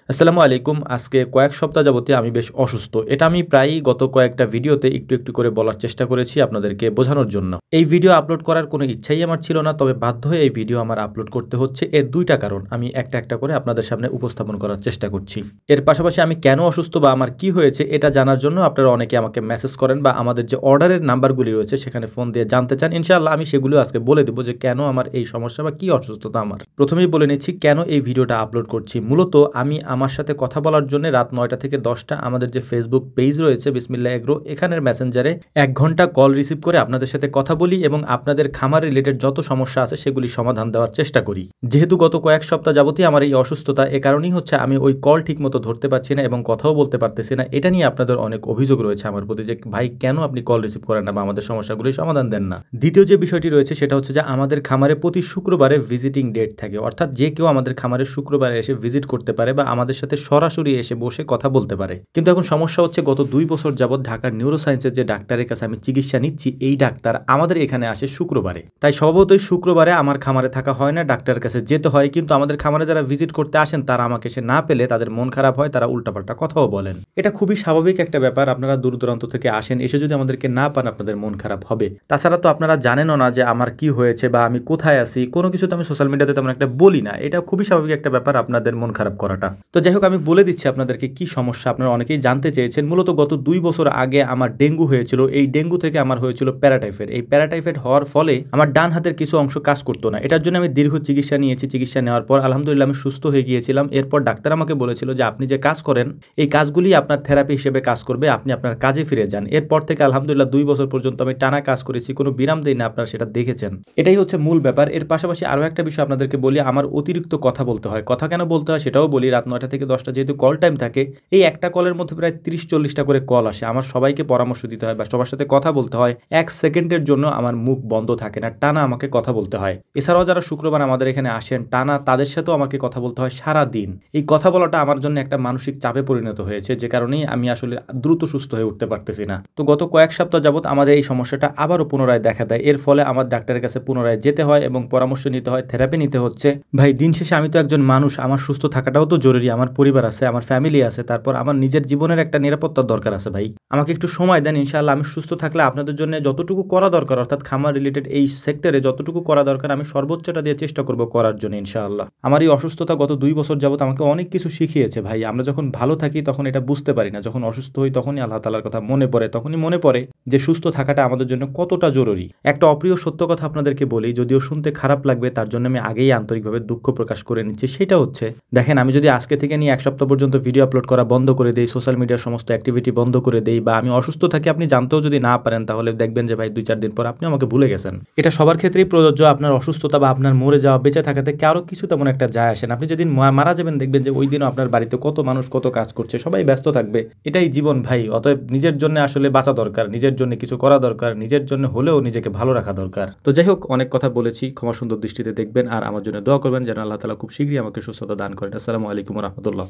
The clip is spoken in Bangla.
আসসালামু আলাইকুম। আজকে কয়েক সপ্তাহ যাবতীয় আমি বেশ অসুস্থ। এটা আমি প্রায়ই গত কয়েকটা ভিডিওতে একটু করে বলার চেষ্টা করেছি আপনাদেরকে বোঝানোর জন্য। এই ভিডিও আপলোড করার কোনো ইচ্ছাই আমার ছিল না, তবে বাধ্য হয়ে এই ভিডিও আমার আপলোড করতে হচ্ছে। এর ২ টা কারণ আমি একটা করে আপনাদের সামনে উপস্থাপন করার চেষ্টা করছি। এর পাশাপাশি আমি কেন অসুস্থ বা আমার কি হয়েছে এটা জানার জন্য আপনারা অনেকে আমাকে মেসেজ করেন বা আমাদের যে অর্ডারের নাম্বারগুলি রয়েছে সেখানে ফোন দিয়ে জানতে চান। ইনশাআল্লাহ আমি সেগুলো আজকে বলে দেব যে কেন আমার এই সমস্যা বা কি অসুস্থতা আমার। প্রথমেই বলে নিচ্ছি কেন এই ভিডিওটা আপলোড করছি। মূলত আমি আমার সাথে কথা বলার জন্য রাত ৯টা থেকে ১০টা আমাদের যে ফেসবুক পেজ রয়েছে বিসমিল্লাহ এগ্রো, এখানের মেসেঞ্জারে ১ ঘন্টা কল রিসিভ করে আপনাদের সাথে কথা বলি এবং আপনাদের খামার রিলেটেড যত সমস্যা আছে সেগুলি সমাধান দেওয়ার চেষ্টা করি। যেহেতু গত কয়েক সপ্তাহ যাবতীয় আমার এই অসুস্থতা, এ কারণেই হচ্ছে আমি ওই কল ঠিকমতো ধরতে পারছি না এবং কথাও বলতে পারতেছি না। এটা নিয়ে আপনাদের অনেক অভিযোগ রয়েছে আমার প্রতি যে ভাই কেন আপনি কল রিসিভ করেন না বা আমাদের সমস্যাগুলি সমাধান দেন না। দ্বিতীয় যে বিষয়টি রয়েছে সেটা হচ্ছে যে আমাদের খামারে প্রতি শুক্রবারে ভিজিটিং ডেট থাকে, অর্থাৎ যে কেউ আমাদের খামারে শুক্রবারে এসে ভিজিট করতে পারে বা আমাদের সাথে সরাসরি এসে বসে কথা বলতে পারে। কিন্তু এখন সমস্যা হচ্ছে গত ২ বছর যাবৎ ঢাকার নিউরোসায়েন্সের যে ডাক্তারের কাছে আমি চিকিৎসা নিচ্ছি, এই ডাক্তার আমাদের এখানে আসে শুক্রবারে। তাই স্বভাবতই শুক্রবারে আমার খামারে থাকা হয় না, ডাক্তারের কাছে যেতে হয়। কিন্তু আমাদের খামারে যারা ভিজিট করতে আসেন তারা আমাকে সে না পেলে তাদের মন খারাপ হয়, তারা উল্টাপাল্টা কথাও বলেন। এটা খুবই স্বাভাবিক একটা ব্যাপার। আপনারা দূর দূরান্ত থেকে আসেন, এসে যদি আমাদেরকে না পান আপনাদের মন খারাপ হবে। তাছাড়া তো আপনারা জানেনও না যে আমার কি হয়েছে বা আমি কোথায় আছি, কোনো কিছু তো আমি সোশ্যাল মিডিয়াতে তেমন একটা বলি না। এটা খুবই স্বাভাবিক একটা ব্যাপার আপনাদের মন খারাপ করাটা। তো যাই হোক, আমি বলে দিচ্ছি আপনাদেরকে কি সমস্যা। আপনারা অনেকেই জানতে চেয়েছেন। মূলত গত ২ বছর আগে আমার ডেঙ্গু হয়েছিল। এই ডেঙ্গু থেকে আমার হয়েছিল প্যারাটাইফয়েড। এই প্যারাটাইফয়েড হওয়ার ফলে আমার ডান হাতের কিছু অংশ কাজ করতো না। এটার জন্য আমি দীর্ঘ চিকিৎসা নিয়েছি। চিকিৎসা নেওয়ার পর আলহামদুলিল্লাহ আমি সুস্থ হয়ে গিয়েছিলাম। এরপর ডাক্তার আমাকে বলেছিল যে আপনি যে কাজ করেন এই কাজগুলি আপনার থেরাপি হিসেবে কাজ করবে, আপনি আপনার কাজে ফিরে যান। এরপর থেকে আলহামদুলিল্লাহ ২ বছর পর্যন্ত আমি টানা কাজ করেছি, কোনো বিরাম দেই না। আপনারা সেটা দেখেছেন। এটাই হচ্ছে মূল ব্যাপার। এর পাশাপাশি আরও একটা বিষয় আপনাদেরকে বলি, আমার অতিরিক্ত কথা বলতে হয়। কথা কেন বলতে হয় সেটাও বলি। রাত ৯টা থেকে ১০টা যেহেতু কল টাইম থাকে, এই একটা কলের মধ্যে প্রায় ৩০-৪০টা করে কল আসে। আমার সবাইকে পরামর্শ দিতে হয় বা সবার সাথে কথা বলতে হয়। ১ সেকেন্ডের জন্য আমার মুখ বন্ধ থাকে না, টানা আমাকে কথা বলতে হয়। এছাড়াও যারা শুক্রবার আমাদের এখানে আসেন টানা, তাদের সাথেও আমাকে কথা বলতে হয় সারা দিন। এই কথা বলাটা আমার জন্য একটা মানসিক চাপে পরিণত হয়েছে, যে কারণেই আমি আসলে দ্রুত সুস্থ হয়ে উঠতে পারতেছি না। তো গত কয়েক সপ্তাহ যাবৎ আমাদের এই সমস্যাটা আবারও পুনরায় দেখা দেয়। এর ফলে আমার ডাক্তারের কাছে পুনরায় যেতে হয় এবং পরামর্শ নিতে হয়, থেরাপি নিতে হচ্ছে। ভাই দিন শেষে আমি তো একজন মানুষ, আমার সুস্থ থাকাটাও তো জরুরি। আমার পরিবার আছে, আমার ফ্যামিলি আছে, তারপর আমার নিজের জীবনের একটা নিরাপত্তার দরকার আছে। ভাই আমাকে একটু সময় দেন, ইনশাআল্লাহ আমি সুস্থ থাকলে আপনাদের জন্য যতটুকু করা দরকার, অর্থাৎ খামার রিলেটেড এই সেক্টরে যতটুকু করা দরকার আমি সর্বোচ্চটা দিয়ে চেষ্টা করব করার জন্য ইনশাআল্লাহ। আমার এই অসুস্থতা গত ২ বছর যাবত আমাকে অনেক কিছু শিখিয়েছে ভাই। আমরা যখন ভালো থাকি তখন এটা বুঝতে পারি না, যখন অসুস্থ হই তখনই আল্লাহ তাআলার কথা মনে পড়ে, তখনই মনে পড়ে যে সুস্থ থাকাটা আমাদের জন্য কতটা জরুরি। একটা অপ্রিয় সত্য কথা আপনাদেরকে বলি, যদিও শুনতে খারাপ লাগবে, তার জন্য আমি আগেই আন্তরিকভাবে দুঃখ প্রকাশ করে নিচ্ছি। সেটা হচ্ছে, দেখেন আমি যদি আজকে থেকে নিয়ে ১ সপ্তাহ পর্যন্ত ভিডিও আপলোড করা বন্ধ করে দেই, সোশ্যাল মিডিয়ার সমস্ত অ্যাক্টিভিটি বন্ধ করে দেই, বা আমি অসুস্থ থাকি আপনি জানতেও যদি না পারেন, তাহলে দেখবেন যে ভাই ২-৪ দিন পর আপনি আমাকে ভুলে গেছেন। এটা সবার ক্ষেত্রেই প্রযোজ্য। আপনার অসুস্থতা বা আপনার মরে যাওয়া বেঁচে থাকাতে কারো কিছু তেমন একটা যায় আসেন। আপনি যেদিন মারা যাবেন দেখবেন যে ওই দিনও আপনার বাড়িতে কত মানুষ কত কাজ করছে, সবাই ব্যস্ত থাকবে। এটাই জীবন ভাই। অতএব নিজের জন্য আসলে বাঁচা দরকার, নিজের জন্য কিছু করা দরকার, নিজের জন্য হলেও নিজেকে ভালো রাখা দরকার। তো যাই হোক, অনেক কথা বলেছি, ক্ষমা সুন্দর দৃষ্টিতে দেখবেন আর আমার জন্য দোয়া করবেন যেন আল্লাহ তাআলা খুব শীঘ্রই আমাকে সুস্থতা দান করেন। আসসালামু আলাইকুম ওয়া রাহমাতুল্লাহ।